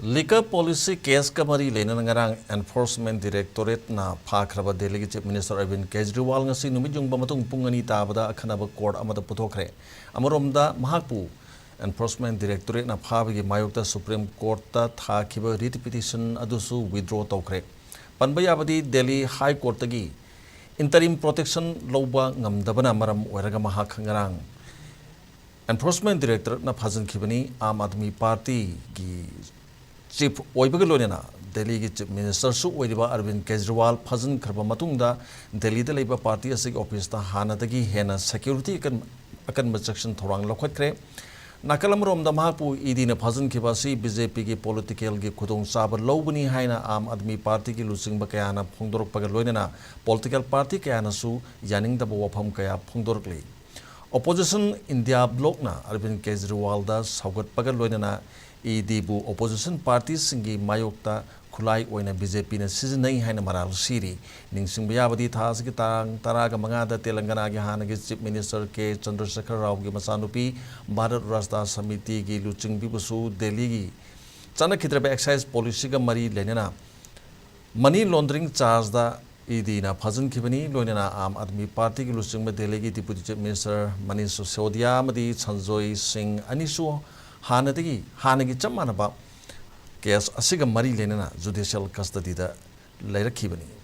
Liquor Policy Case Kamari Lenangarang Enforcement Directorate na Phakraba Delhi Chief Minister Arvind Kejriwal ngasi numit yungba matung pung tabada akhannaba court amada puthokhre. Amoromda mahakpu Enforcement Directorate na phabagi mayokta Supreme Court ta thakiba writ petition adusu withdraw tawkhre. Panbayabadi Delhi High Court tagi interim protection loba ngamdabana maram oiraga mahak ngarang Enforcement Directorate na phajan khibani Aam Aadmi Party gi Chief Oibagalonena, Delhi Chief Minister Su Oiba Arvind Kejriwal, Pazan Karbamatunga, Delhi the Labour Party as office the Hanatagi Hena security akan section Thorang Lokatre, Nakalamrom the Mahapu Idina Pazan Kibasi, BJP ki political gi Kudong Sabar Lobuni Haina Aam Aadmi Party ki Lusing Bakayana, Pongdor Pagalonena, political party Kayana Su, Yaning the Bawapam Kaya Pongdorkli. Opposition India block na Arvind Kejriwal da Saugat Pagalonena. Idibu opposition parties singi mayokta khulai oina BJP na sizinai haina maral siri ningsing bayabadi thas ki taraga mangada Telangana gi hanagi Chief Minister K Chandrasekhar Rao gi masanupi Bharat Rashtra Samiti gi luching bibusu Delhi gi chana khitrabe excise policy ga mari lenena money laundering charge da idina phajan khibani loinena Aam Aadmi Party gi luching me Delhi gi Deputy Chief Minister Manish Sisodia madi Sanjoy Singh anisu Hanagi Chamanaba case Asiga Mari Lenana judicial custody the later Kibani.